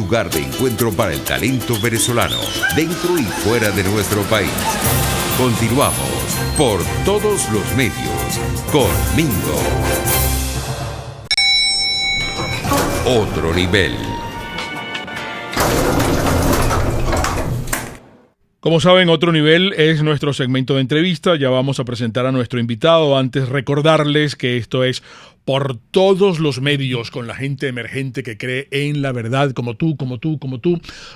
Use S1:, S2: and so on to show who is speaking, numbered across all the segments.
S1: lugar de encuentro para el talento venezolano, dentro y fuera de nuestro país. Continuamos por todos los medios con Mingo. Otro nivel.
S2: Como saben, Otro Nivel es nuestro segmento de entrevista. Ya vamos a presentar a nuestro invitado. Antes, recordarles que esto es por todos los medios, con la gente emergente que cree en la verdad, como tú.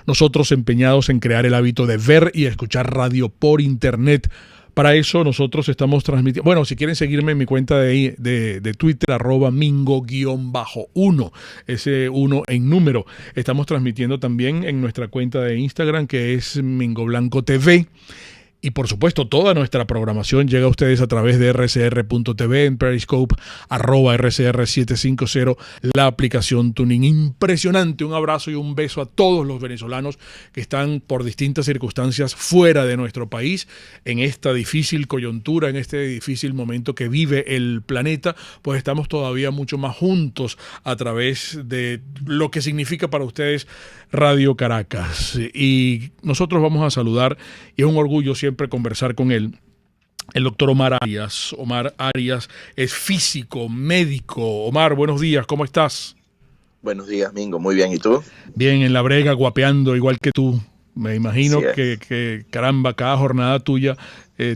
S2: Nosotros empeñados en crear el hábito de ver y escuchar radio por internet. Para eso nosotros estamos transmitiendo, bueno, si quieren seguirme en mi cuenta de Twitter, @mingo_1, ese 1 en número. Estamos transmitiendo también en nuestra cuenta de Instagram, que es Mingo Blanco TV. Y por supuesto, toda nuestra programación llega a ustedes a través de rcr.tv, en Periscope, @rcr750, la aplicación TuneIn. Impresionante. Un abrazo y un beso a todos los venezolanos que están por distintas circunstancias fuera de nuestro país, en esta difícil coyuntura, en este difícil momento que vive el planeta. Pues estamos todavía mucho más juntos a través de lo que significa para ustedes Radio Caracas. Y nosotros vamos a saludar, y es un orgullo siempre conversar con él, el doctor Omar Arias. Omar Arias es físico, médico. Omar, buenos días, ¿cómo estás?
S3: Buenos días, Mingo, muy bien, ¿y tú?
S2: Bien, en la brega, guapeando, igual que tú. Me imagino que caramba, cada jornada tuya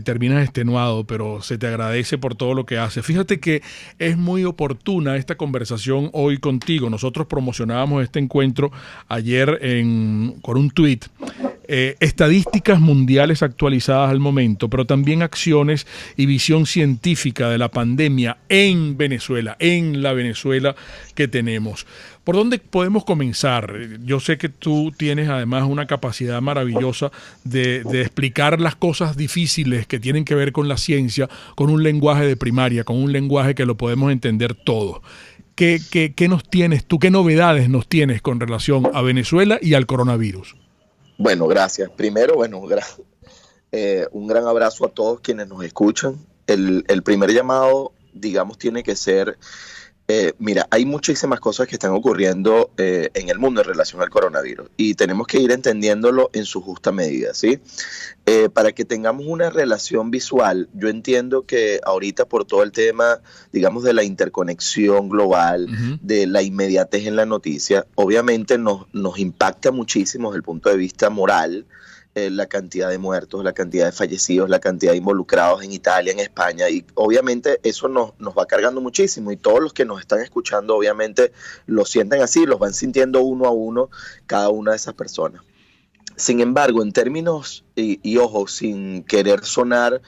S2: terminas extenuado, pero se te agradece por todo lo que haces. Fíjate que es muy oportuna esta conversación hoy contigo. Nosotros promocionábamos este encuentro ayer con un tuit. Estadísticas mundiales actualizadas al momento, pero también acciones y visión científica de la pandemia en Venezuela, en la Venezuela que tenemos. ¿Por dónde podemos comenzar? Yo sé que tú tienes además una capacidad maravillosa de explicar las cosas difíciles que tienen que ver con la ciencia, con un lenguaje de primaria, con un lenguaje que lo podemos entender todos. ¿Qué nos tienes tú? ¿Qué novedades nos tienes con relación a Venezuela y al coronavirus?
S3: Bueno, gracias. Primero, un gran abrazo a todos quienes nos escuchan. El primer llamado, digamos, tiene que ser, mira, hay muchísimas cosas que están ocurriendo en el mundo en relación al coronavirus y tenemos que ir entendiéndolo en su justa medida, ¿sí? Para que tengamos una relación visual, yo entiendo que ahorita por todo el tema, digamos, de la interconexión global, de la inmediatez en la noticia, obviamente nos impacta muchísimo desde el punto de vista moral, la cantidad de muertos, la cantidad de fallecidos, la cantidad de involucrados en Italia, en España, y obviamente eso nos va cargando muchísimo, y todos los que nos están escuchando obviamente lo sienten así, los van sintiendo uno a uno cada una de esas personas. Sin embargo, en términos, y ojo, sin querer sonar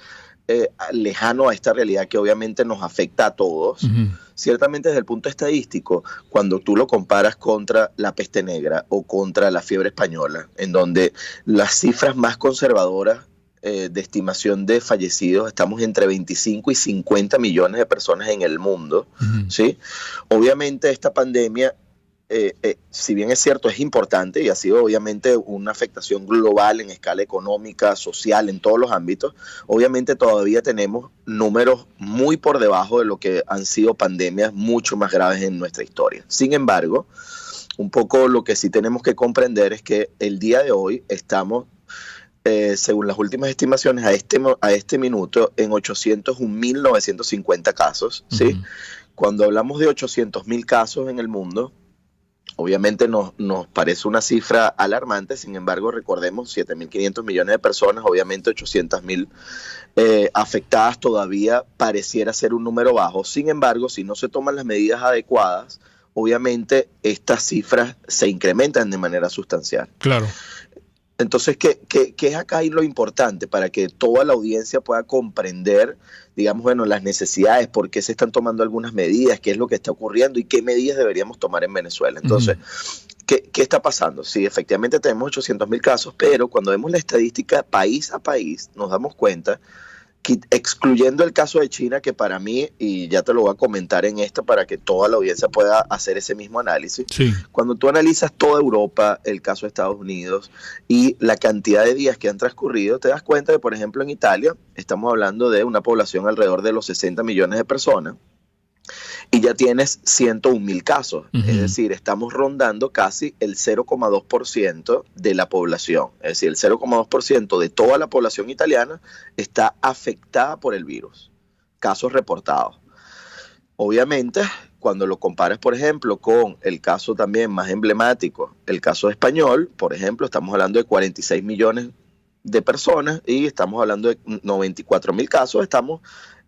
S3: lejano a esta realidad que obviamente nos afecta a todos, ciertamente desde el punto estadístico, cuando tú lo comparas contra la peste negra o contra la fiebre española, en donde las cifras más conservadoras de estimación de fallecidos, estamos entre 25 y 50 millones de personas en el mundo, ¿sí? Obviamente esta pandemia, si bien es cierto, es importante y ha sido obviamente una afectación global en escala económica, social, en todos los ámbitos, obviamente todavía tenemos números muy por debajo de lo que han sido pandemias mucho más graves en nuestra historia. Sin embargo, un poco lo que sí tenemos que comprender es que el día de hoy estamos, según las últimas estimaciones, a este minuto en 801.950 casos, ¿sí? Cuando hablamos de 800.000 casos en el mundo, obviamente nos parece una cifra alarmante. Sin embargo, recordemos 7.500 millones de personas, obviamente 800.000 afectadas, todavía pareciera ser un número bajo. Sin embargo, si no se toman las medidas adecuadas, obviamente estas cifras se incrementan de manera sustancial.
S2: Claro.
S3: Entonces, ¿qué es acá ahí lo importante para que toda la audiencia pueda comprender, digamos, bueno, las necesidades, por qué se están tomando algunas medidas, qué es lo que está ocurriendo y qué medidas deberíamos tomar en Venezuela? Entonces, ¿qué está pasando? Sí, efectivamente tenemos 800.000 casos, pero cuando vemos la estadística país a país, nos damos cuenta que, excluyendo el caso de China, que para mí, y ya te lo voy a comentar en esto para que toda la audiencia pueda hacer ese mismo análisis, cuando tú analizas toda Europa, el caso de Estados Unidos y la cantidad de días que han transcurrido, te das cuenta que, por ejemplo, en Italia estamos hablando de una población alrededor de los 60 millones de personas. y ya tienes 101.000 casos. Es decir, estamos rondando casi el 0,2% de la población. Es decir, el 0,2% de toda la población italiana está afectada por el virus. Casos reportados. Obviamente, cuando lo comparas, por ejemplo, con el caso también más emblemático, el caso español, por ejemplo, estamos hablando de 46 millones de personas y estamos hablando de 94.000 casos, estamos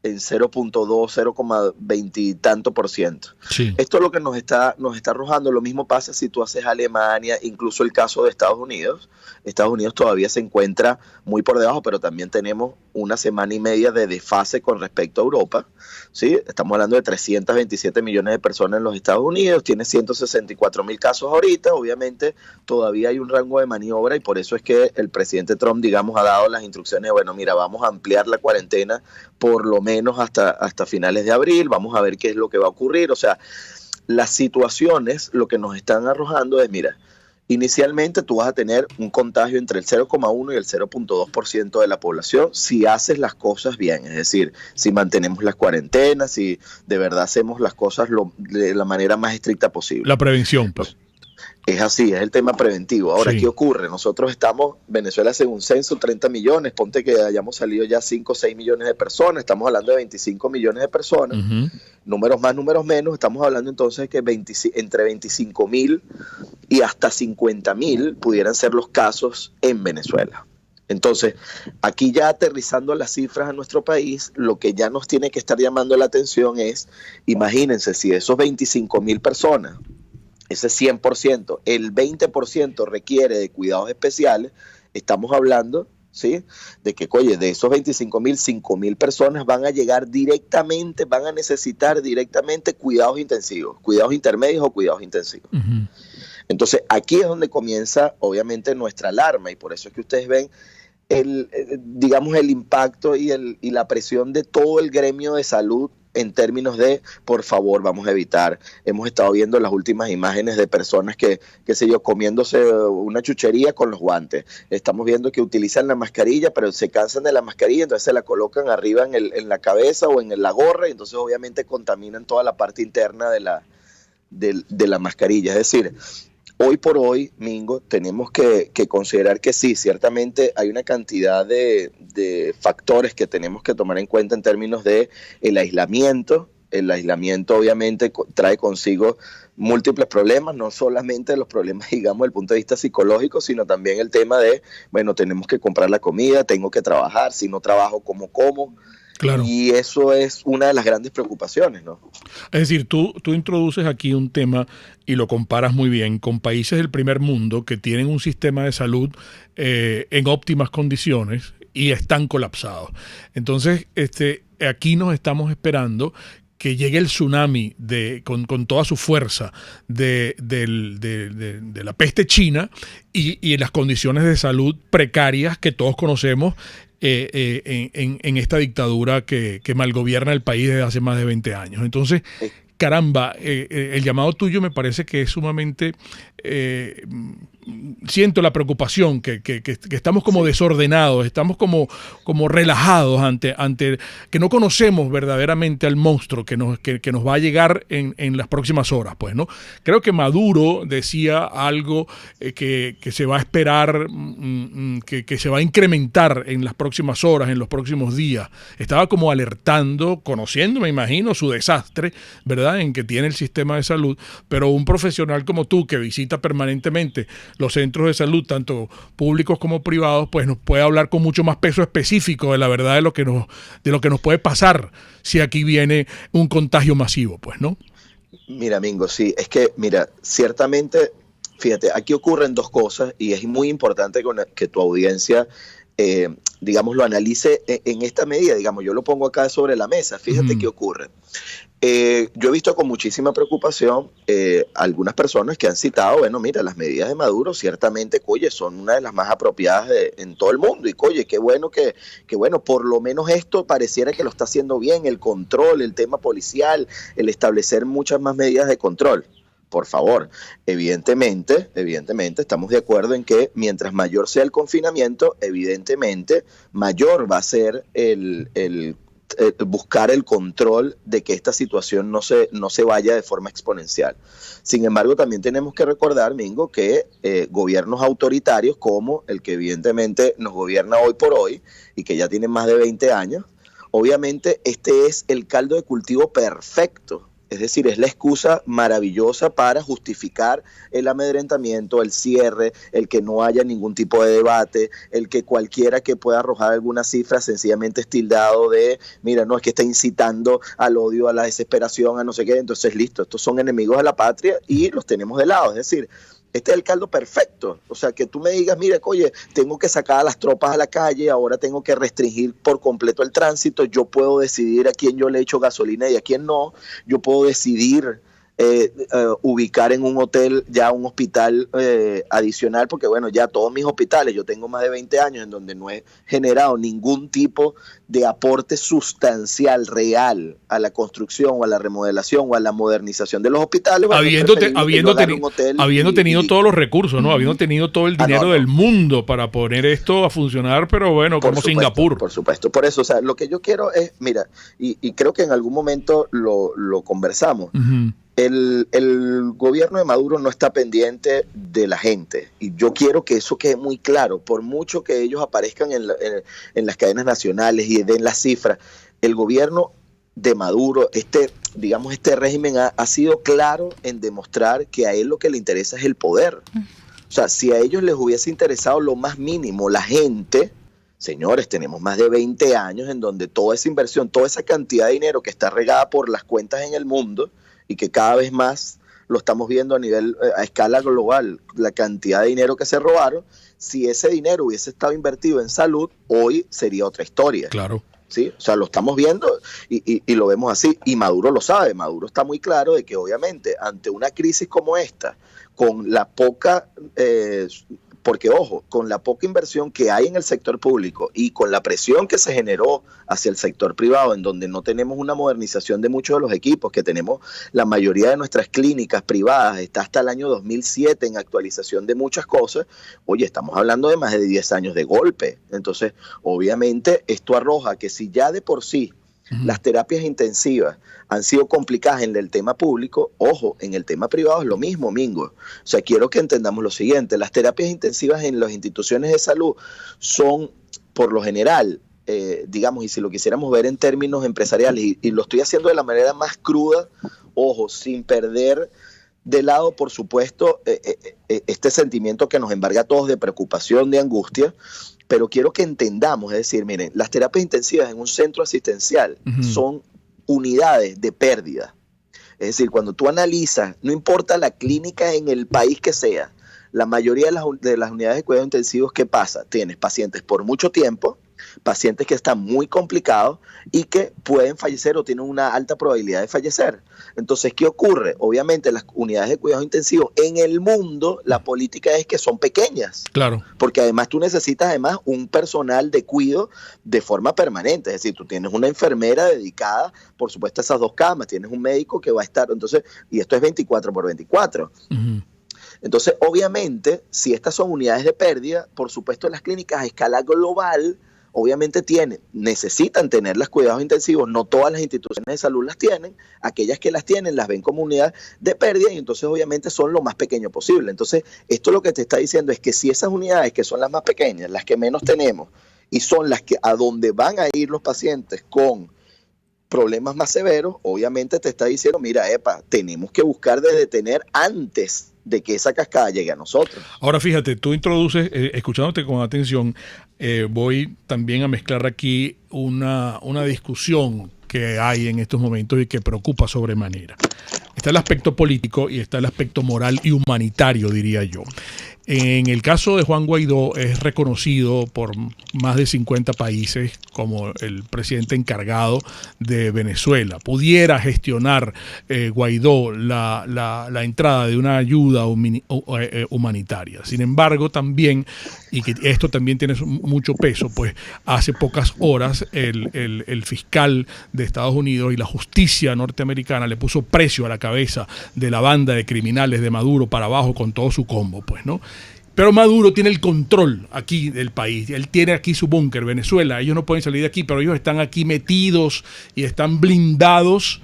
S3: en 0,2, 0,20 y tanto por ciento.
S2: Sí.
S3: Esto es lo que nos está arrojando. Lo mismo pasa si tú haces Alemania, incluso el caso de Estados Unidos. Estados Unidos todavía se encuentra muy por debajo, pero también tenemos una semana y media de desfase con respecto a Europa, ¿sí? Estamos hablando de 327 millones de personas en los Estados Unidos, tiene 164.000 casos ahorita. Obviamente todavía hay un rango de maniobra y por eso es que el presidente Trump, digamos, ha dado las instrucciones de, bueno, mira, vamos a ampliar la cuarentena por lo menos hasta finales de abril, vamos a ver qué es lo que va a ocurrir. O sea, las situaciones lo que nos están arrojando es, mira, inicialmente tú vas a tener un contagio entre el 0,1 y el 0,2% de la población si haces las cosas bien, es decir, si mantenemos las cuarentenas, si de verdad hacemos las cosas de la manera más estricta posible.
S2: La prevención, pues.
S3: Es así, es el tema preventivo. Ahora, sí. ¿Qué ocurre? Nosotros estamos, Venezuela hace un censo, 30 millones, ponte que hayamos salido ya 5 o 6 millones de personas, estamos hablando de 25 millones de personas, números más, números menos, estamos hablando entonces que entre 25.000 y hasta 50.000 pudieran ser los casos en Venezuela. Entonces, aquí ya aterrizando las cifras a nuestro país, lo que ya nos tiene que estar llamando la atención es, imagínense, si de esos 25.000 personas, ese 100%, el 20% requiere de cuidados especiales, estamos hablando, ¿sí?, de que, oye, de esos 25.000, 5.000 personas van a llegar directamente, van a necesitar directamente cuidados intensivos, cuidados intermedios o cuidados intensivos. Entonces, aquí es donde comienza, obviamente, nuestra alarma, y por eso es que ustedes ven digamos, el impacto y la presión de todo el gremio de salud en términos de, por favor, vamos a evitar. Hemos estado viendo las últimas imágenes de personas que, qué sé yo, comiéndose una chuchería con los guantes. Estamos viendo que utilizan la mascarilla, pero se cansan de la mascarilla, entonces se la colocan arriba en la cabeza o en la gorra, y entonces obviamente contaminan toda la parte interna de la mascarilla. Es decir, hoy por hoy, Mingo, tenemos que considerar que sí, ciertamente hay una cantidad de factores que tenemos que tomar en cuenta en términos de el aislamiento. El aislamiento obviamente trae consigo múltiples problemas, no solamente los problemas, digamos, desde el punto de vista psicológico, sino también el tema de, bueno, tenemos que comprar la comida, tengo que trabajar, si no trabajo, ¿cómo como? Claro. Y eso es una de las grandes preocupaciones, ¿no?
S2: Es decir, tú introduces aquí un tema y lo comparas muy bien con países del primer mundo que tienen un sistema de salud en óptimas condiciones y están colapsados. Entonces, aquí nos estamos esperando que llegue el tsunami con toda su fuerza de la peste china y las condiciones de salud precarias que todos conocemos en esta dictadura que malgobierna el país desde hace más de 20 años. Entonces, caramba, el llamado tuyo me parece que es sumamente... siento la preocupación que estamos como desordenados, estamos como relajados ante que no conocemos verdaderamente al monstruo que nos va a llegar en las próximas horas, pues, ¿no? Creo que Maduro decía algo que se va a esperar, que se va a incrementar en las próximas horas, en los próximos días. Estaba como alertando, conociendo, me imagino, su desastre, ¿verdad?, en que tiene el sistema de salud, pero un profesional como tú que visita permanentemente los centros de salud, tanto públicos como privados, pues nos puede hablar con mucho más peso específico de la verdad de lo que nos puede pasar si aquí viene un contagio masivo, pues, ¿no?
S3: Mira, Mingo, sí, es que, mira, ciertamente, fíjate, aquí ocurren dos cosas y es muy importante que tu audiencia, digamos, lo analice en esta medida. Digamos, yo lo pongo acá sobre la mesa. Fíjate qué ocurre. Yo he visto con muchísima preocupación algunas personas que han citado, bueno, mira, las medidas de Maduro ciertamente, oye, son una de las más apropiadas en todo el mundo, y oye, qué bueno que bueno, por lo menos esto pareciera que lo está haciendo bien, el control, el tema policial, el establecer muchas más medidas de control. Por favor, evidentemente estamos de acuerdo en que mientras mayor sea el confinamiento, evidentemente mayor va a ser el buscar el control de que esta situación no se vaya de forma exponencial. Sin embargo, también tenemos que recordar, Mingo, que gobiernos autoritarios como el que evidentemente nos gobierna hoy por hoy y que ya tiene más de 20 años, obviamente este es el caldo de cultivo perfecto. Es decir, es la excusa maravillosa para justificar el amedrentamiento, el cierre, el que no haya ningún tipo de debate, el que cualquiera que pueda arrojar alguna cifra sencillamente es tildado de, mira, no, es que está incitando al odio, a la desesperación, a no sé qué. Entonces, listo, estos son enemigos de la patria y los tenemos de lado. Es decir, este es el caldo perfecto. O sea, que tú me digas, mira, oye, tengo que sacar a las tropas a la calle, ahora tengo que restringir por completo el tránsito, yo puedo decidir a quién yo le echo gasolina y a quién no, yo puedo decidir ubicar en un hotel ya un hospital adicional, porque bueno, ya todos mis hospitales, yo tengo más de 20 años en donde no he generado ningún tipo de aporte sustancial, real, a la construcción o a la remodelación o a la modernización de los hospitales. Bueno,
S2: habiendo tenido todos los recursos, ¿no? Habiendo tenido todo el dinero del mundo para poner esto a funcionar, pero bueno, como Singapur.
S3: Por supuesto, por eso, o sea, lo que yo quiero es, mira, y creo que en algún momento lo conversamos, el gobierno de Maduro no está pendiente de la gente, y yo quiero que eso quede muy claro. Por mucho que ellos aparezcan en las cadenas nacionales y den las cifras, el gobierno de Maduro, este régimen ha sido claro en demostrar que a él lo que le interesa es el poder. O sea, si a ellos les hubiese interesado lo más mínimo la gente, señores, tenemos más de 20 años en donde toda esa inversión, toda esa cantidad de dinero que está regada por las cuentas en el mundo, y que cada vez más lo estamos viendo a escala global, la cantidad de dinero que se robaron, si ese dinero hubiese estado invertido en salud, hoy sería otra historia.
S2: Claro.
S3: ¿Sí? O sea, lo estamos viendo y lo vemos así, y Maduro lo sabe. Maduro está muy claro de que obviamente ante una crisis como esta, con la poca... porque ojo, con la poca inversión que hay en el sector público y con la presión que se generó hacia el sector privado, en donde no tenemos una modernización de muchos de los equipos, que tenemos la mayoría de nuestras clínicas privadas, está hasta el año 2007 en actualización de muchas cosas, oye, estamos hablando de más de 10 años de golpe. Entonces, obviamente, esto arroja que si ya de por sí las terapias intensivas han sido complicadas en el tema público, ojo, en el tema privado es lo mismo, Mingo. O sea, quiero que entendamos lo siguiente: las terapias intensivas en las instituciones de salud son, por lo general, digamos, y si lo quisiéramos ver en términos empresariales, y lo estoy haciendo de la manera más cruda, ojo, sin perder de lado, por supuesto, este sentimiento que nos embarga a todos de preocupación, de angustia, pero quiero que entendamos, es decir, miren, las terapias intensivas en un centro asistencial son unidades de pérdida. Es decir, cuando tú analizas, no importa la clínica en el país que sea, la mayoría de las unidades de cuidados intensivos, ¿qué pasa? Tienes pacientes por mucho tiempo, pacientes que están muy complicados y que pueden fallecer o tienen una alta probabilidad de fallecer. Entonces, ¿qué ocurre? Obviamente, las unidades de cuidados intensivos en el mundo, la política es que son pequeñas.
S2: Claro.
S3: Porque además tú necesitas un personal de cuidado de forma permanente. Es decir, tú tienes una enfermera dedicada, por supuesto, a esas 2 camas, tienes un médico que va a estar, entonces, y esto es 24/24. Entonces, obviamente, si estas son unidades de pérdida, por supuesto, las clínicas a escala global, obviamente necesitan tener los cuidados intensivos. No todas las instituciones de salud las tienen, aquellas que las tienen las ven como unidad de pérdida, y entonces obviamente son lo más pequeño posible. Entonces, esto lo que te está diciendo es que si esas unidades, que son las más pequeñas, las que menos tenemos, y son las que a donde van a ir los pacientes con problemas más severos, obviamente te está diciendo, mira, tenemos que buscar de detener antes de que esa cascada llegue a nosotros.
S2: Ahora fíjate, tú introduces, escuchándote con atención, voy también a mezclar aquí una discusión que hay en estos momentos y que preocupa sobremanera. Está el aspecto político y está el aspecto moral y humanitario, diría yo. En el caso de Juan Guaidó, es reconocido por más de 50 países como el presidente encargado de Venezuela. Pudiera gestionar Guaidó la entrada de una ayuda humanitaria. Sin embargo, también, y que esto también tiene mucho peso, pues hace pocas horas el fiscal de Estados Unidos y la justicia norteamericana le puso precio a la cabeza de la banda de criminales de Maduro para abajo con todo su combo, pues, ¿no? Pero Maduro tiene el control aquí del país. Él tiene aquí su búnker, Venezuela. Ellos no pueden salir de aquí, pero ellos están aquí metidos y están blindados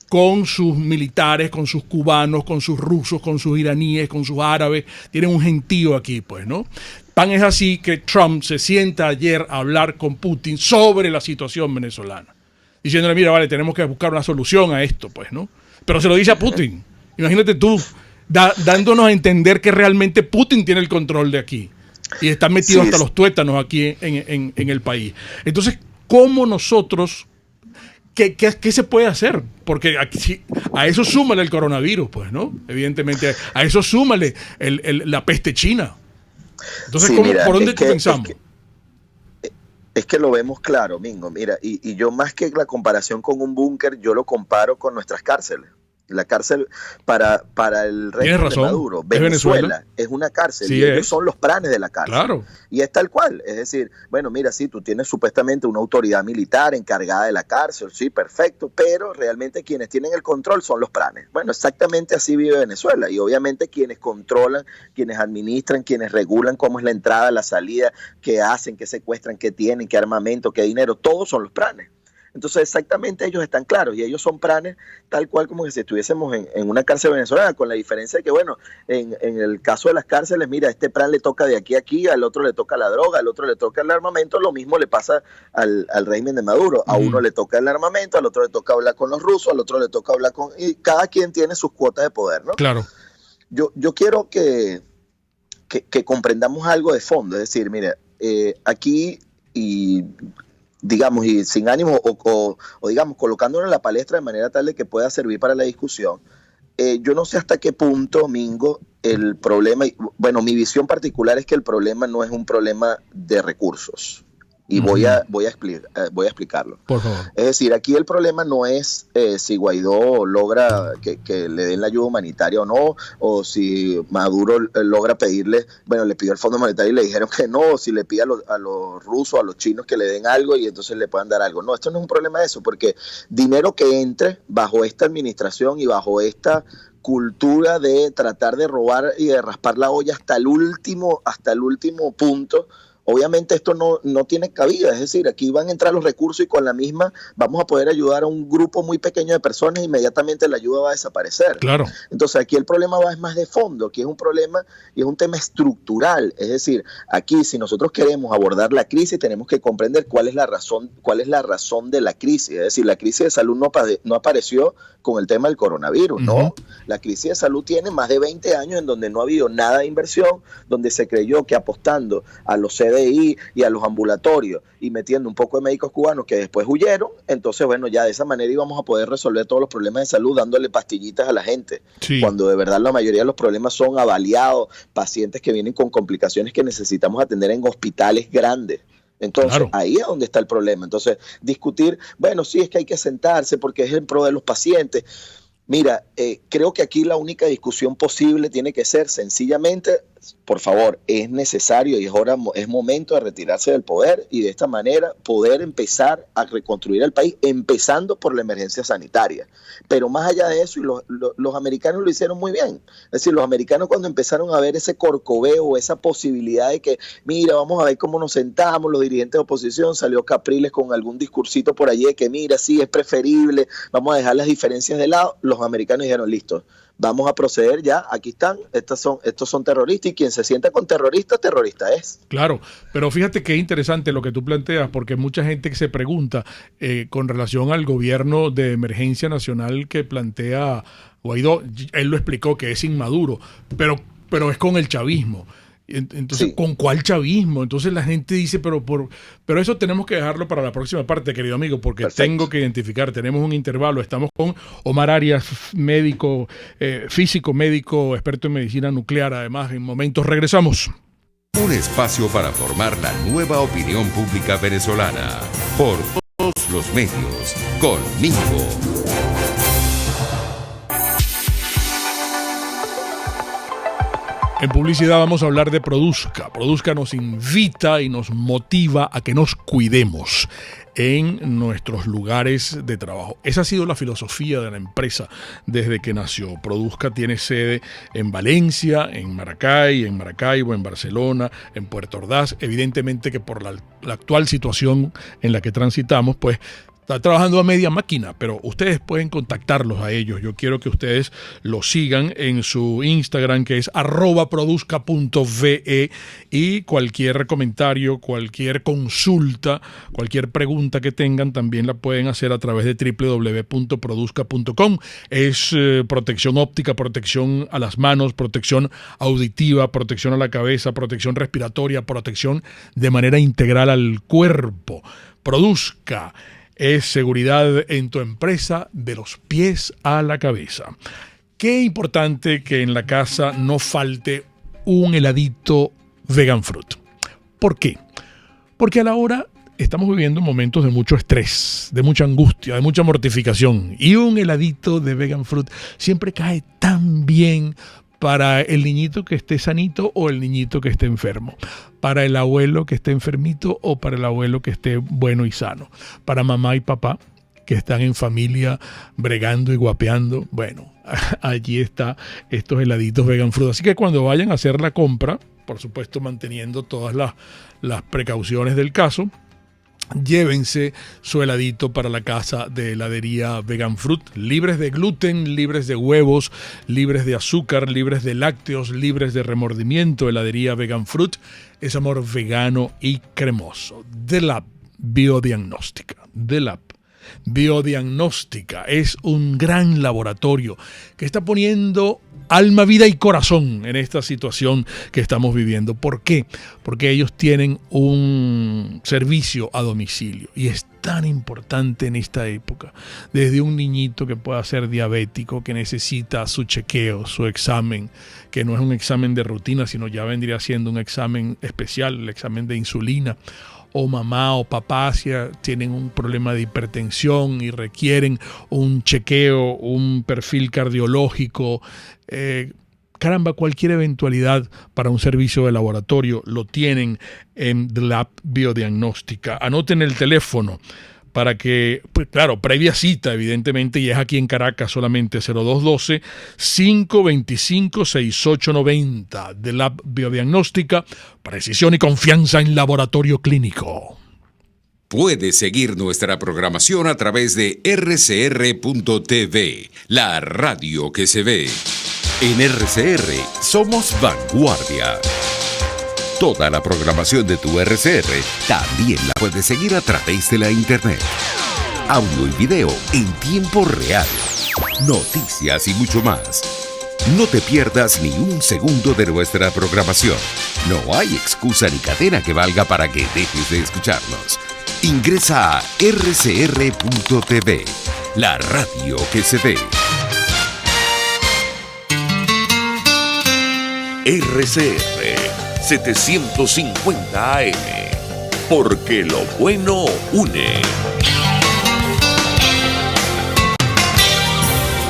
S2: con sus militares, con sus cubanos, con sus rusos, con sus iraníes, con sus árabes. Tienen un gentío aquí, pues, ¿no? Tan es así que Trump se sienta ayer a hablar con Putin sobre la situación venezolana, diciéndole, mira, vale, tenemos que buscar una solución a esto, pues, ¿no? Pero se lo dice a Putin. Imagínate tú, dándonos a entender que realmente Putin tiene el control de aquí y está metido hasta los tuétanos aquí en el país. Entonces, ¿cómo nosotros, qué se puede hacer? Porque aquí, a eso súmale el coronavirus, pues, ¿no? Evidentemente, a eso súmale la peste china. Entonces, mira, ¿por dónde pensamos?
S3: Es que lo vemos claro, Mingo. Mira, y yo más que la comparación con un búnker, yo lo comparo con nuestras cárceles. La cárcel para el régimen de Maduro, Venezuela es una cárcel, sí, y ellos son los pranes de la cárcel.
S2: Claro.
S3: Y es tal cual, es decir, bueno, mira, sí, tú tienes supuestamente una autoridad militar encargada de la cárcel, sí, perfecto, pero realmente quienes tienen el control son los pranes. Bueno, exactamente así vive Venezuela, y obviamente quienes controlan, quienes administran, quienes regulan cómo es la entrada, la salida, qué hacen, qué secuestran, qué tienen, qué armamento, qué dinero, todos son los pranes. Entonces exactamente ellos están claros y ellos son pranes tal cual como que si estuviésemos en una cárcel venezolana, con la diferencia de que, bueno, en el caso de las cárceles, mira, a este plan le toca de aquí a aquí, al otro le toca la droga, al otro le toca el armamento, lo mismo le pasa al régimen de Maduro. A uno le toca el armamento, al otro le toca hablar con los rusos, al otro le toca hablar con... Y cada quien tiene sus cuotas de poder, ¿no?
S2: Claro.
S3: Yo quiero que comprendamos algo de fondo, es decir, mira, aquí y... digamos, y sin ánimo o digamos, colocándolo en la palestra de manera tal de que pueda servir para la discusión, yo no sé hasta qué punto, Mingo, el problema, bueno, mi visión particular es que el problema no es un problema de recursos. Y voy a explicarlo.
S2: Por favor.
S3: Es decir, aquí el problema no es si Guaidó logra que le den la ayuda humanitaria o no, o si Maduro logra pedirle, bueno, le pidió el Fondo Monetario y le dijeron que no, o si le pide a los rusos, a los chinos que le den algo y entonces le puedan dar algo. No, esto no es un problema de eso, porque dinero que entre bajo esta administración y bajo esta cultura de tratar de robar y de raspar la olla hasta el último punto, obviamente esto no tiene cabida, es decir, aquí van a entrar los recursos y con la misma vamos a poder ayudar a un grupo muy pequeño de personas e inmediatamente la ayuda va a desaparecer.
S2: Claro.
S3: Entonces aquí el problema es más de fondo, aquí es un problema y es un tema estructural, es decir, aquí si nosotros queremos abordar la crisis tenemos que comprender cuál es la razón de la crisis, es decir, la crisis de salud no apareció con el tema del coronavirus, ¿no? La crisis de salud tiene más de 20 años en donde no ha habido nada de inversión, donde se creyó que apostando a los CDI y a los ambulatorios y metiendo un poco de médicos cubanos que después huyeron, entonces, bueno, ya de esa manera íbamos a poder resolver todos los problemas de salud dándole pastillitas a la gente, sí, cuando de verdad la mayoría de los problemas son avaliados, pacientes que vienen con complicaciones que necesitamos atender en hospitales grandes. Entonces, claro, ahí es donde está el problema. Entonces, discutir, bueno, sí, es que hay que sentarse porque es en pro de los pacientes. Mira, creo que aquí la única discusión posible tiene que ser sencillamente, por favor, es necesario y es momento de retirarse del poder y de esta manera poder empezar a reconstruir el país, empezando por la emergencia sanitaria. Pero más allá de eso, y los americanos lo hicieron muy bien. Es decir, los americanos cuando empezaron a ver ese corcoveo, esa posibilidad de que, mira, vamos a ver cómo nos sentamos, los dirigentes de oposición, salió Capriles con algún discursito por allí de que, mira, sí, es preferible, vamos a dejar las diferencias de lado. Los americanos dijeron, listo, vamos a proceder ya, aquí están, estos son terroristas y quien se sienta con terrorista, terrorista es.
S2: Claro, pero fíjate qué interesante lo que tú planteas, porque mucha gente que se pregunta con relación al gobierno de emergencia nacional que plantea Guaidó, él lo explicó que es inmaduro, pero es con el chavismo. Entonces, sí, ¿con cuál chavismo? Entonces la gente dice, pero eso tenemos que dejarlo para la próxima parte, querido amigo, porque perfecto, tengo que identificar, tenemos un intervalo, estamos con Omar Arias, médico, físico, médico, experto en medicina nuclear, además, en momentos regresamos.
S1: Un espacio para formar la nueva opinión pública venezolana, por todos los medios, conmigo.
S2: En publicidad vamos a hablar de Produzca. Produzca nos invita y nos motiva a que nos cuidemos. en nuestros lugares de trabajo. Esa ha sido la filosofía de la empresa desde que nació. Produzca tiene sede en Valencia, en Maracay, en Maracaibo, en Barcelona, en Puerto Ordaz. Evidentemente que por la actual situación en la que transitamos, pues está trabajando a media máquina, pero ustedes pueden contactarlos a ellos. Yo quiero que ustedes lo sigan en su Instagram, que es @produzca.ve, y cualquier comentario, cualquier consulta, cualquier pregunta que tengan, también la pueden hacer a través de www.produzca.com. Es protección óptica, protección a las manos, protección auditiva, protección a la cabeza, protección respiratoria, protección de manera integral al cuerpo. Produzca es seguridad en tu empresa de los pies a la cabeza. Qué importante que en la casa no falte un heladito vegan fruit. ¿Por qué? Porque a la hora estamos viviendo momentos de mucho estrés, de mucha angustia, de mucha mortificación. Y un heladito de vegan fruit siempre cae tan bien para el niñito que esté sanito o el niñito que esté enfermo, para el abuelo que esté enfermito o para el abuelo que esté bueno y sano, para mamá y papá que están en familia bregando y guapeando. Bueno, allí está estos heladitos vegan fruit. Así que cuando vayan a hacer la compra, por supuesto manteniendo todas las precauciones del caso, llévense su heladito para la casa de heladería Vegan Fruit, libres de gluten, libres de huevos, libres de azúcar, libres de lácteos, libres de remordimiento. Heladería Vegan Fruit es amor vegano y cremoso. The Lab Biodiagnóstica. The Lab Biodiagnóstica es un gran laboratorio que está poniendo alma, vida y corazón en esta situación que estamos viviendo. ¿Por qué? Porque ellos tienen un servicio a domicilio y es tan importante en esta época. Desde un niñito que pueda ser diabético, que necesita su chequeo, su examen, que no es un examen de rutina, sino ya vendría siendo un examen especial, el examen de insulina. O mamá o papá si tienen un problema de hipertensión y requieren un chequeo, un perfil cardiológico, caramba, cualquier eventualidad para un servicio de laboratorio lo tienen en The Lab Biodiagnóstica. Anoten el teléfono para que, pues claro, previa cita evidentemente, y es aquí en Caracas solamente, 0212-525-6890. The Lab Biodiagnóstica, precisión y confianza en laboratorio clínico.
S1: Puedes seguir nuestra programación a través de rcr.tv, la radio que se ve. En RCR somos vanguardia. Toda la programación de tu RCR también la puedes seguir a través de la internet. Audio y video en tiempo real. Noticias y mucho más. No te pierdas ni un segundo de nuestra programación. No hay excusa ni cadena que valga para que dejes de escucharnos. Ingresa a rcr.tv, la radio que se ve.
S4: RCR 750 AM, porque lo bueno une.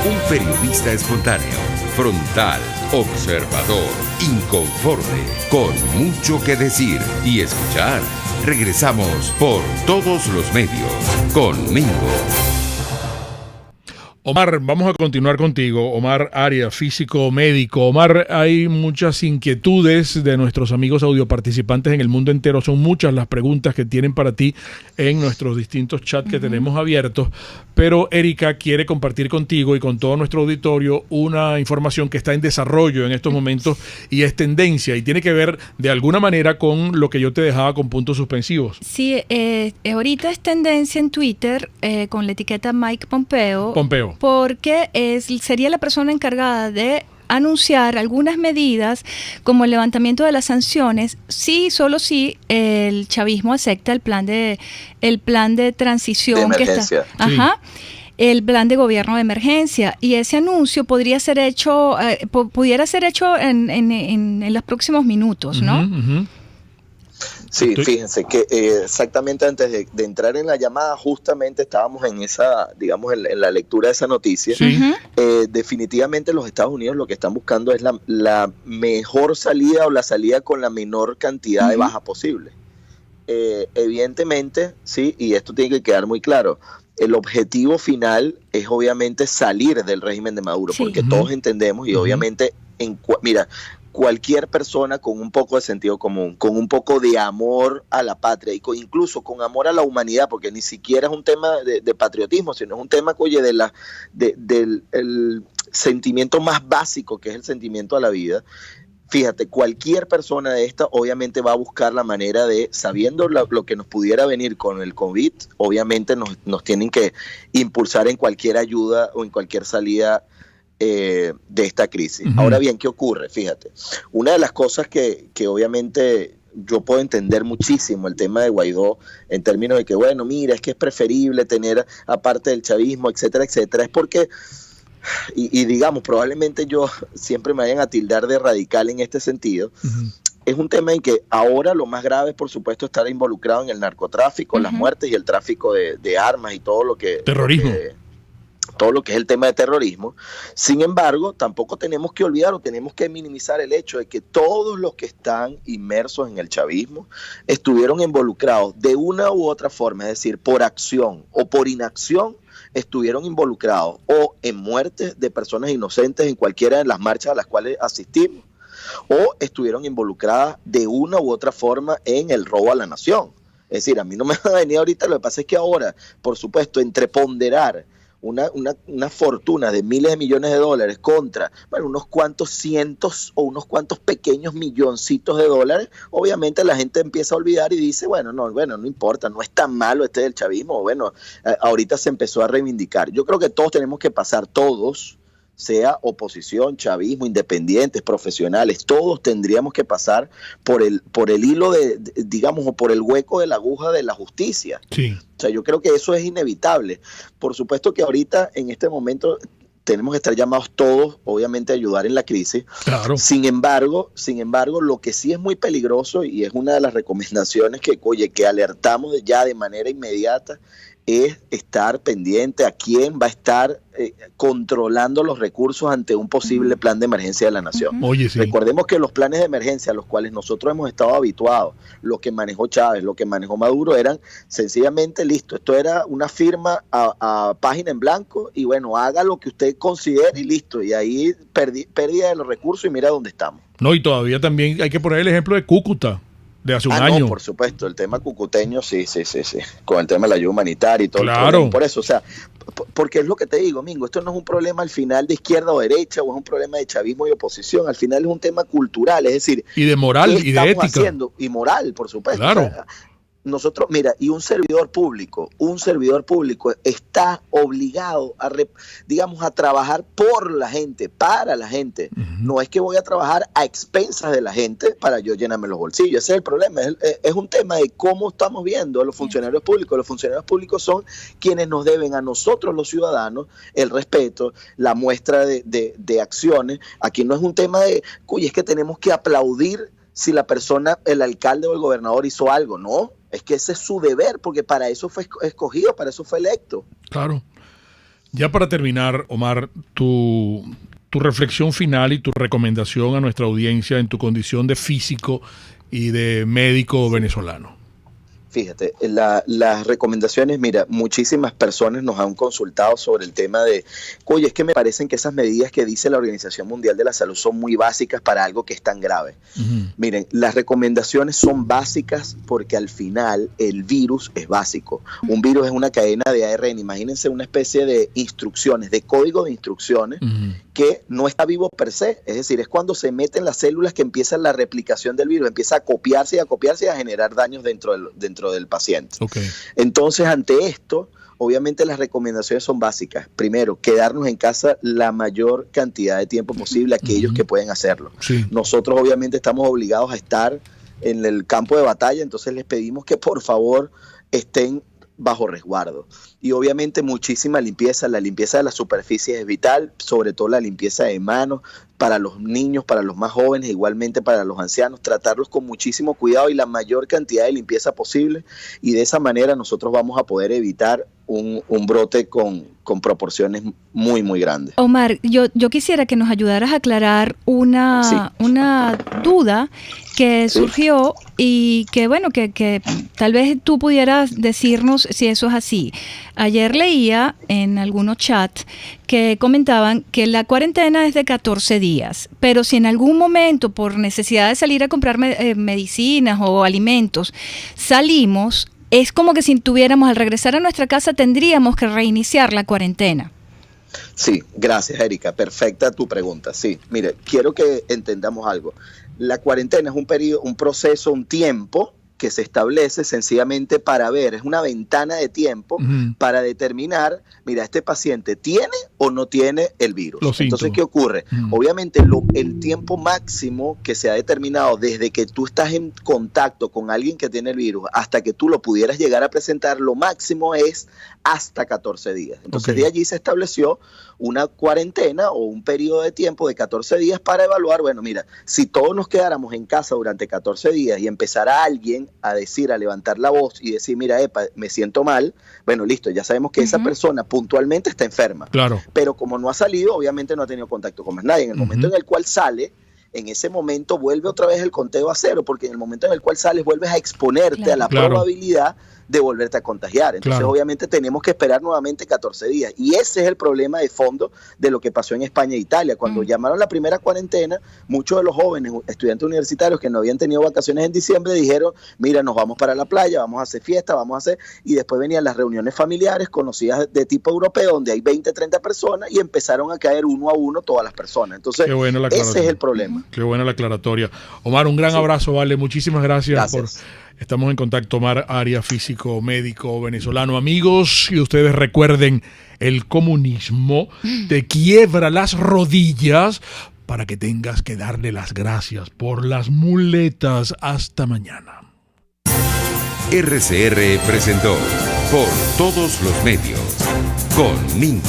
S1: Un periodista espontáneo, frontal, observador, inconforme, con mucho que decir y escuchar. Regresamos por todos los medios con Mingo.
S2: Omar, vamos a continuar contigo. Omar Arias, físico médico. Omar, hay muchas inquietudes de nuestros amigos audioparticipantes en el mundo entero. Son muchas las preguntas que tienen para ti en nuestros distintos chats que tenemos abiertos. Pero Erika quiere compartir contigo y con todo nuestro auditorio una información que está en desarrollo en estos momentos y es tendencia y tiene que ver de alguna manera con lo que yo te dejaba con puntos suspensivos.
S5: Sí, ahorita es tendencia en Twitter con la etiqueta Mike Pompeo. Porque sería la persona encargada de anunciar algunas medidas como el levantamiento de las sanciones, solo si el chavismo acepta el plan de transición
S3: de
S5: que
S3: emergencia.
S5: está. Ajá. El plan de gobierno de emergencia, y ese anuncio pudiera ser hecho en los próximos minutos, ¿no?
S3: Sí, fíjense que exactamente antes de entrar en la llamada, justamente estábamos en esa, digamos, en la lectura de esa noticia.
S2: Sí.
S3: Definitivamente los Estados Unidos lo que están buscando es la mejor salida o la salida con la menor cantidad de bajas posible. evidentemente, sí, y esto tiene que quedar muy claro, el objetivo final es obviamente salir del régimen de Maduro, sí, porque todos entendemos y obviamente, mira, cualquier persona con un poco de sentido común, con un poco de amor a la patria y incluso con amor a la humanidad, porque ni siquiera es un tema de patriotismo, sino es un tema, oye, del sentimiento más básico, que es el sentimiento a la vida. Fíjate, cualquier persona de esta obviamente va a buscar la manera de, sabiendo lo que nos pudiera venir con el COVID, obviamente nos tienen que impulsar en cualquier ayuda o en cualquier salida de esta crisis. Uh-huh. Ahora bien, ¿qué ocurre? Fíjate, una de las cosas que obviamente yo puedo entender muchísimo el tema de Guaidó en términos de que, bueno, mira, es que es preferible tener aparte del chavismo, etcétera, etcétera, es porque... Y digamos, probablemente yo siempre me vayan a tildar de radical en este sentido. Uh-huh. Es un tema en que ahora lo más grave es, por supuesto, estar involucrado en el narcotráfico, uh-huh, las muertes y el tráfico de armas y todo lo que...
S2: Terrorismo.
S3: Todo lo que es el tema de terrorismo. Sin embargo, tampoco tenemos que olvidar o tenemos que minimizar el hecho de que todos los que están inmersos en el chavismo estuvieron involucrados de una u otra forma, es decir, por acción o por inacción, estuvieron involucrados o en muertes de personas inocentes en cualquiera de las marchas a las cuales asistimos, o estuvieron involucradas de una u otra forma en el robo a la nación. Es decir, a mí no me va a venir ahorita, lo que pasa es que ahora, por supuesto, entreponderar una fortuna de miles de millones de dólares contra, bueno, unos cuantos cientos o unos cuantos pequeños milloncitos de dólares, obviamente la gente empieza a olvidar y dice, bueno, no importa, no es tan malo este del chavismo, bueno, ahorita se empezó a reivindicar. Yo creo que todos tenemos que pasar, todos, sea oposición, chavismo, independientes, profesionales, todos tendríamos que pasar por el hilo digamos, o por el hueco de la aguja de la justicia.
S2: Sí.
S3: O sea, yo creo que eso es inevitable. Por supuesto que ahorita, en este momento, tenemos que estar llamados todos, obviamente, a ayudar en la crisis.
S2: Claro.
S3: Sin embargo, lo que sí es muy peligroso, y es una de las recomendaciones que alertamos ya de manera inmediata, es estar pendiente a quién va a estar controlando los recursos ante un posible plan de emergencia de la nación.
S2: Oye, sí.
S3: Recordemos que los planes de emergencia a los cuales nosotros hemos estado habituados, lo que manejó Chávez, lo que manejó Maduro, eran sencillamente listo. Esto era una firma a página en blanco y bueno, haga lo que usted considere y listo. Y ahí pérdida de los recursos y mira dónde estamos.
S2: No, y todavía también hay que poner el ejemplo de Cúcuta, de hace un año.
S3: No, por supuesto, el tema cucuteño, sí, con el tema de la ayuda humanitaria y todo.
S2: Claro.
S3: Por eso, o sea, porque es lo que te digo, Mingo, esto no es un problema al final de izquierda o derecha, o es un problema de chavismo y oposición, al final es un tema cultural, es decir...
S2: Y de moral y de ética.
S3: Haciendo? Y moral, por supuesto.
S2: Claro.
S3: O sea, nosotros, mira, y un servidor público está obligado a trabajar por la gente, para la gente. Uh-huh. No es que voy a trabajar a expensas de la gente para yo llenarme los bolsillos. Ese es el problema. Es un tema de cómo estamos viendo a los funcionarios públicos. Los funcionarios públicos son quienes nos deben a nosotros, los ciudadanos, el respeto, la muestra de acciones. Aquí no es un tema de, es que tenemos que aplaudir si la persona, el alcalde o el gobernador hizo algo. No, es que ese es su deber, porque para eso fue escogido, para eso fue electo.
S2: Claro. Ya para terminar, Omar, tu reflexión final y tu recomendación a nuestra audiencia en tu condición de físico y de médico venezolano.
S3: Fíjate, las recomendaciones, mira, muchísimas personas nos han consultado sobre el tema de, es que me parecen que esas medidas que dice la Organización Mundial de la Salud son muy básicas para algo que es tan grave. Uh-huh. Miren, las recomendaciones son básicas porque al final el virus es básico. Un virus es una cadena de ARN, imagínense una especie de instrucciones, de código de instrucciones, uh-huh, que no está vivo per se, es decir, es cuando se meten las células que empieza la replicación del virus, empieza a copiarse y a generar daños dentro del paciente.
S2: Okay.
S3: Entonces, ante esto, obviamente las recomendaciones son básicas. Primero, quedarnos en casa la mayor cantidad de tiempo posible, aquellos que pueden hacerlo.
S2: Sí.
S3: Nosotros obviamente estamos obligados a estar en el campo de batalla, entonces les pedimos que por favor estén bajo resguardo. Y obviamente muchísima limpieza, la limpieza de las superficies es vital, sobre todo la limpieza de manos, para los niños, para los más jóvenes, igualmente para los ancianos, tratarlos con muchísimo cuidado y la mayor cantidad de limpieza posible, y de esa manera nosotros vamos a poder evitar un brote con proporciones muy, muy grandes.
S5: Omar, yo quisiera que nos ayudaras a aclarar una duda que surgió y que, bueno, que tal vez tú pudieras decirnos si eso es así. Ayer leía en algunos chats que comentaban que la cuarentena es de 14 días, pero si en algún momento por necesidad de salir a comprar medicinas o alimentos salimos, es como que si tuviéramos, al regresar a nuestra casa, tendríamos que reiniciar la cuarentena.
S3: Sí, gracias, Erika. Perfecta tu pregunta. Sí, mire, quiero que entendamos algo. La cuarentena es un periodo, un proceso, un tiempo que se establece sencillamente para ver, es una ventana de tiempo para determinar, mira, este paciente tiene o no tiene el virus. Entonces, ¿qué ocurre? Obviamente, el tiempo máximo que se ha determinado desde que tú estás en contacto con alguien que tiene el virus hasta que tú lo pudieras llegar a presentar, lo máximo es hasta 14 días. Entonces, de allí se estableció una cuarentena o un periodo de tiempo de 14 días para evaluar, bueno, mira, si todos nos quedáramos en casa durante 14 días y empezara alguien a decir, a levantar la voz y decir, mira, me siento mal, bueno, listo, ya sabemos que esa persona puntualmente está enferma.
S2: Claro.
S3: Pero como no ha salido, obviamente no ha tenido contacto con más nadie. En el momento en el cual sale, en ese momento vuelve otra vez el conteo a cero, porque en el momento en el cual sales vuelves a exponerte a la probabilidad de volverte a contagiar. Entonces, obviamente, tenemos que esperar nuevamente 14 días. Y ese es el problema de fondo de lo que pasó en España e Italia. Cuando llamaron la primera cuarentena, muchos de los jóvenes estudiantes universitarios que no habían tenido vacaciones en diciembre dijeron, mira, nos vamos para la playa, vamos a hacer fiesta, vamos a hacer... Y después venían las reuniones familiares conocidas de tipo europeo, donde hay 20, 30 personas, y empezaron a caer uno a uno todas las personas. Entonces, ese es el problema.
S2: Qué buena la aclaratoria. Omar, un gran abrazo, vale. Muchísimas gracias. Estamos en contacto. Omar Arias, físico, médico venezolano. Amigos, y ustedes recuerden, el comunismo te quiebra las rodillas para que tengas que darle las gracias por las muletas. Hasta mañana.
S1: RCR presentó Por Todos los Medios con Mingo.